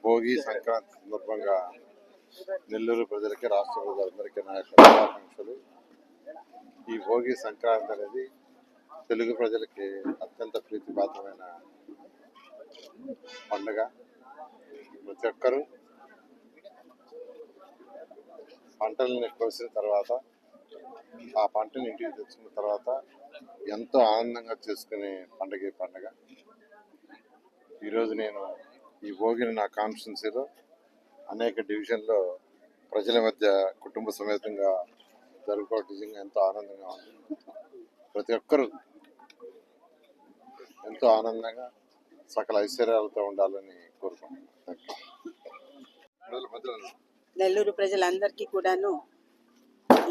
భోగి సంక్రాంతి సందర్భంగా నెల్లూరు ప్రజలకి రాష్ట్ర ప్రజలందరికీ నా యొక్క శుభాకాంక్షలు. ఈ భోగి సంక్రాంతి అనేది తెలుగు ప్రజలకి అత్యంత ప్రీతిపాత్రమైన పండుగ. ప్రతి ఒక్కరూ పంటలను కోసిన తర్వాత ఆ పంటని ఇంటికి తెచ్చుకున్న తర్వాత ఎంతో ఆనందంగా చేసుకునే పండుగ. ఈరోజు నేను ఈ భోగిని నా కాన్స్టిట్యున్సీలో అనేక డివిజన్లో ప్రజల మధ్య కుటుంబ సమేతంగా జరుపుకోవడం నిజంగా ఎంతో ఆనందంగా ఉంది. ప్రతి ఒక్కరూ ఎంతో ఆనందంగా సకల ఐశ్వర్యాలతో ఉండాలని కోరుకుంటున్నాను. నెల్లూరు ప్రజలందరికీ కూడాను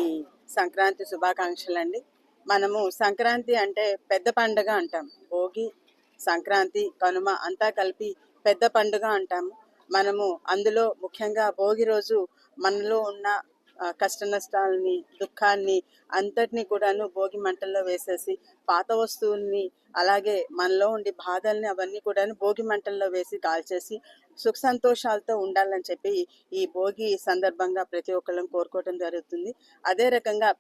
ఈ సంక్రాంతి శుభాకాంక్షలు అండి. మనము సంక్రాంతి అంటే పెద్ద పండుగ అంటాం. భోగి, సంక్రాంతి, కనుమ అంతా కలిపి పెద్ద పండుగ అంటాము. మనము అందులో ముఖ్యంగా భోగి రోజు మనలో ఉన్న కష్ట నష్టాలని, దుఃఖాన్ని అంతటినీ కూడాను భోగి మంటల్లో వేసేసి, పాత వస్తువుల్ని అలాగే మనలో ఉండి బాధల్ని అవన్నీ కూడాను భోగి మంటల్లో వేసి కాల్చేసి సుఖ సంతోషాలతో ఉండాలని చెప్పి ఈ భోగి సందర్భంగా ప్రతి ఒక్కళ్ళం కోరుకోవటం జరుగుతుంది. అదే రకంగా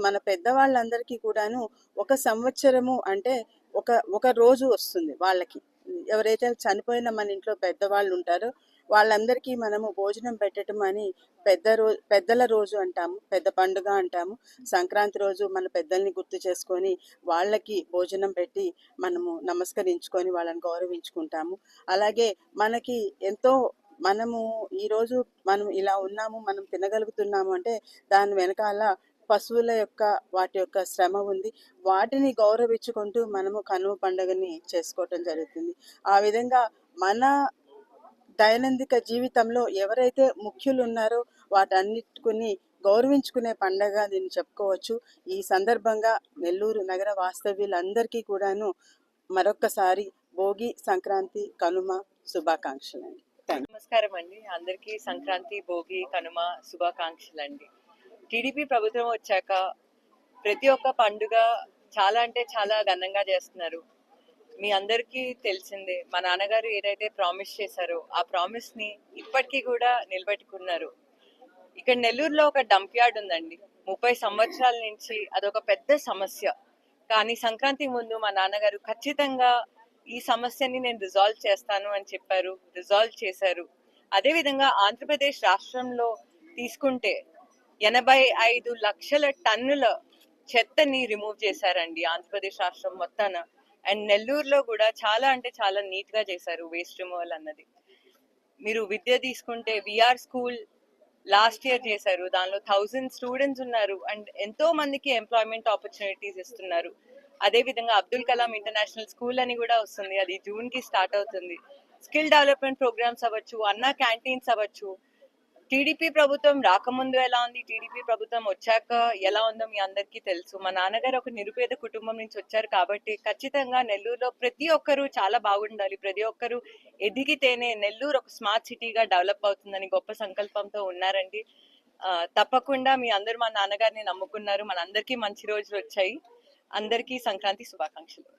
మన పెద్దవాళ్ళందరికీ కూడాను ఒక సంవత్సరము అంటే ఒక రోజు వస్తుంది వాళ్ళకి. ఎవరైతే చనిపోయిన మన ఇంట్లో పెద్దవాళ్ళు ఉంటారో వాళ్ళందరికీ మనము భోజనం పెట్టడం అని పెద్దల రోజు అంటాము, పెద్ద పండుగ అంటాము. సంక్రాంతి రోజు మన పెద్దల్ని గుర్తు చేసుకొని వాళ్ళకి భోజనం పెట్టి మనము నమస్కరించుకొని వాళ్ళని గౌరవించుకుంటాము. అలాగే మనకి ఎంతో మనము ఈరోజు మనం ఇలా ఉన్నాము, మనం తినగలుగుతున్నాము అంటే దాని వెనకాల పశువుల యొక్క వాటి యొక్క శ్రమ ఉంది. వాటిని గౌరవించుకుంటూ మనము కనుమ పండుగని చేసుకోవటం జరుగుతుంది. ఆ విధంగా మన దైనందిక జీవితంలో ఎవరైతే ముఖ్యులు ఉన్నారో వాటన్నిటిని గౌరవించుకునే పండగ దీన్ని చెప్పుకోవచ్చు. ఈ సందర్భంగా నెల్లూరు నగర వాస్తవ్యులందరికీ కూడాను మరొక్కసారి భోగి, సంక్రాంతి, కనుమ శుభాకాంక్షలు అండి. నమస్కారం అండి. అందరికీ సంక్రాంతి, భోగి, కనుమ శుభాకాంక్షలు అండి. టీడీపీ ప్రభుత్వం వచ్చాక ప్రతి ఒక్క పండుగ చాలా అంటే చాలా ఘనంగా చేస్తున్నారు. మీ అందరికీ తెలిసిందే, మా నాన్నగారు ఏదైతే ప్రామిస్ చేశారో ఆ ప్రామిస్ ని ఇప్పటికీ కూడా నిలబెట్టుకున్నారు. ఇక్కడ నెల్లూరులో ఒక డంప్ యార్డ్ ఉందండి. 30 సంవత్సరాల నుంచి అదొక పెద్ద సమస్య. కానీ సంక్రాంతి ముందు మా నాన్నగారు ఖచ్చితంగా ఈ సమస్యని నేను రిజాల్వ్ చేస్తాను అని చెప్పారు, రిజాల్వ్ చేశారు. అదేవిధంగా ఆంధ్రప్రదేశ్ రాష్ట్రంలో తీసుకుంటే 85 లక్షల టన్నుల చెత్తని రిమూవ్ చేశారండి ఆంధ్రప్రదేశ్ రాష్ట్రం మొత్తాన. అండ్ నెల్లూరులో కూడా చాలా అంటే చాలా నీట్ గా చేశారు వేస్ట్ రిమూవల్ అన్నది. మీరు విద్య తీసుకుంటే విఆర్ స్కూల్ లాస్ట్ ఇయర్ చేశారు. దానిలో 1000 స్టూడెంట్స్ ఉన్నారు అండ్ ఎంతో మందికి ఎంప్లాయ్మెంట్ ఆపర్చునిటీస్ ఇస్తున్నారు. అదే విధంగా అబ్దుల్ కలాం ఇంటర్నేషనల్ స్కూల్ అని కూడా వస్తుంది, అది జూన్ కి స్టార్ట్ అవుతుంది. స్కిల్ డెవలప్మెంట్ ప్రోగ్రామ్స్ అవ్వచ్చు, అన్నా క్యాంటీన్స్ అవ్వచ్చు. టీడీపీ ప్రభుత్వం రాకముందు ఎలా ఉంది, టీడీపీ ప్రభుత్వం వచ్చాక ఎలా ఉందో మీ అందరికీ తెలుసు. మా నాన్నగారు ఒక నిరుపేద కుటుంబం నుంచి వచ్చారు కాబట్టి ఖచ్చితంగా నెల్లూరులో ప్రతి ఒక్కరూ చాలా బాగుండాలి, ప్రతి ఒక్కరూ ఎదిగితేనే నెల్లూరు ఒక స్మార్ట్ సిటీగా డెవలప్ అవుతుందని గొప్ప సంకల్పంతో ఉన్నారండి. తప్పకుండా మీ అందరూ మా నాన్నగారిని నమ్ముకున్నారు. మనందరికీ మంచి రోజులు వచ్చాయి. అందరికీ సంక్రాంతి శుభాకాంక్షలు.